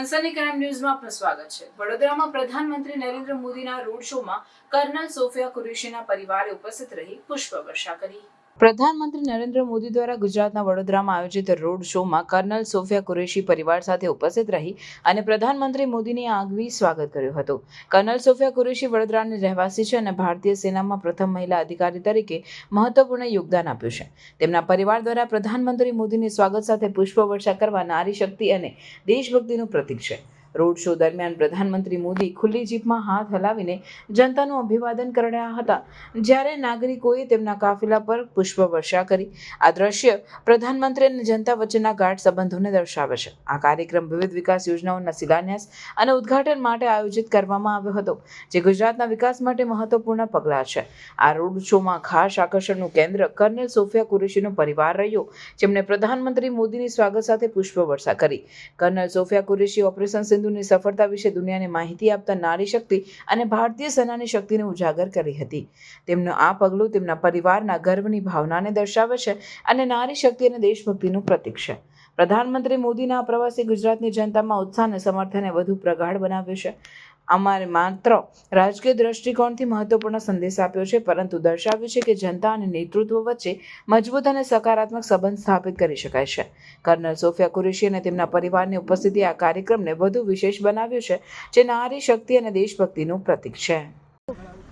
સનસની crime ન્યૂઝમાં આપનું સ્વાગત છે। વડોદરામાં પ્રધાનમંત્રી નરેન્દ્ર મોદીના રોડ શોમાં કર્નલ સોફિયા કુરેશીના પરિવારે ઉપસ્થિત રહી પુષ્પવર્ષા કરી। પ્રધાનમંત્રી નરેન્દ્ર મોદી દ્વારા ગુજરાતના વડોદરામાં આયોજિત રોડ શોમાં કર્નલ સોફિયા કુરેશી પરિવાર સાથે ઉપસ્થિત રહી અને પ્રધાનમંત્રી મોદીની આગવી સ્વાગત કર્યું હતું। કર્નલ સોફિયા કુરેશી વડોદરાની રહેવાસી છે અને ભારતીય સેનામાં પ્રથમ મહિલા અધિકારી તરીકે મહત્વપૂર્ણ યોગદાન આપ્યું છે। તેમના પરિવાર દ્વારા પ્રધાનમંત્રી મોદીની સ્વાગત સાથે પુષ્પવર્ષા કરવા નારી શક્તિ અને દેશભક્તિનું પ્રતીક છે। રોડ શો દરમિયાન પ્રધાનમંત્રી મોદી ખુલ્લી જીપમાં હાથ હલાવીને જનતાનું અભિવાદન કરી રહ્યા હતા જ્યારે નાગરિકોએ તેમના કાફિલા પર પુષ્પવર્ષા કરી। આ દ્રશ્ય પ્રધાનમંત્રી અને જનતા વચ્ચેના ગાઢ સંબંધોને દર્શાવે છે। આ કાર્યક્રમ વિવિધ વિકાસ યોજનાઓના શિલાન્યાસ અને ઉદ્ઘાટન માટે આયોજિત કરવામાં આવ્યો હતો જે ગુજરાતના વિકાસ માટે મહત્વપૂર્ણ પગલાં છે। આ રોડ શોમાં ખાસ આકર્ષણનું કેન્દ્ર કર્નલ સોફિયા કુરેશીનો પરિવાર રહ્યો જેમણે પ્રધાનમંત્રી મોદીની સ્વાગત સાથે પુષ્પવર્ષા કરી। કર્નલ સોફિયા કુરેશી ઓપરેશન સિંધુની સફળતા વિશે દુનિયાને માહિતી આપતા નારી શક્તિ અને ભારતીય સેનાની શક્તિને ઉજાગર કરી હતી। તેમનું આ પગલું તેમના પરિવારના ગર્વની ભાવનાને દર્શાવે છે અને નારી શક્તિ અને દેશભક્તિનું પ્રતીક છે। પ્રધાનમંત્રી મોદીના પ્રવાસે ગુજરાતની જનતામાં ઉત્સાહ અને સમર્થનને વધુ પ્રગાઢ બનાવ્યું છે। અમારે માત્ર રાજકીય દ્રષ્ટિકોણથી મહત્વપૂર્ણ સંદેશ આપ્યો છે પરંતુ દર્શાવ્યું છે કે જનતા અને નેતૃત્વ વચ્ચે મજબૂત અને સકારાત્મક સંબંધ સ્થાપિત કરી શકાય છે। કર્નલ સોફિયા કુરેશી અને તેમના પરિવારની ઉપસ્થિતિ આ કાર્યક્રમને વધુ વિશેષ બનાવ્યું છે જે નારી શક્તિ અને દેશભક્તિનું પ્રતીક છે।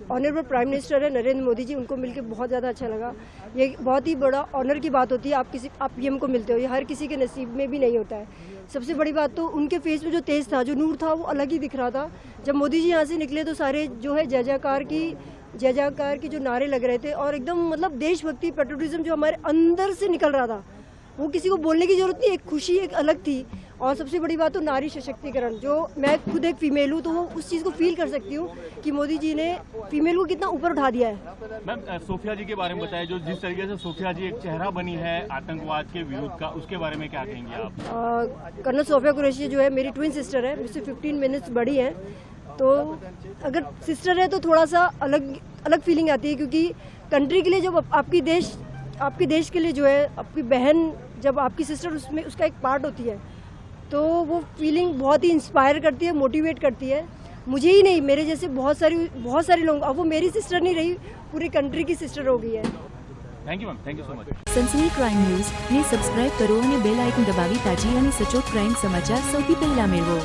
ऑनरेबल प्राइम मिनिस्टर है नरेंद्र मोदी जी, उनको मिलकर बहुत ज़्यादा अच्छा लगा। ये बहुत ही बड़ा ऑनर की बात होती है, आप पीएम को मिलते हो, ये हर किसी के नसीब में भी नहीं होता है। सबसे बड़ी बात तो उनके फेस में जो तेज था, जो नूर था, वो अलग ही दिख रहा था। जब मोदी जी यहाँ से निकले तो सारे जो है जय जयकार की जो नारे लग रहे थे और एकदम मतलब देशभक्ति पेट्रोटिज्म जो हमारे अंदर से निकल रहा था, वो किसी को बोलने की जरूरत नहीं, एक खुशी एक अलग थी। और सबसे बड़ी बात तो नारी सशक्तिकरण, जो मैं खुद एक फीमेल हूँ तो वो उस चीज़ को फील कर सकती हूँ कि मोदी जी ने फीमेल को कितना ऊपर उठा दिया है। मैम सोफिया जी के बारे में बताइए, जो जिस तरीके से सोफिया जी एक चेहरा बनी है आतंकवाद के विरुद्ध का, उसके बारे में क्या कहेंगे आप? कर्नल सोफिया कुरैशी जो है मेरी ट्विन सिस्टर है, मुझसे 15 मिनट्स बड़ी है। तो अगर सिस्टर है तो थोड़ा सा अलग फीलिंग आती है क्योंकि कंट्री के लिए जब आपकी देश के लिए जो है आपकी बहन जब आपकी सिस्टर उसमें उसका एक पार्ट होती है तो वो फीलिंग बहुत ही इंस्पायर करती है, मोटिवेट करती है। मुझे ही नहीं, मेरे जैसे बहुत सारे लोग, अब वो मेरी सिस्टर नहीं रही, पूरी कंट्री की सिस्टर हो गई है। Thank you ma'am, thank you so much. સનસની ક્રાઇમ ન્યૂઝ ને સબસ્ક્રાઇબ કરો અને બેલ આઇકન દબાવી તાજી અને સચોટ ક્રાઇમ સમાચાર સૌથી પહેલા મેળવો।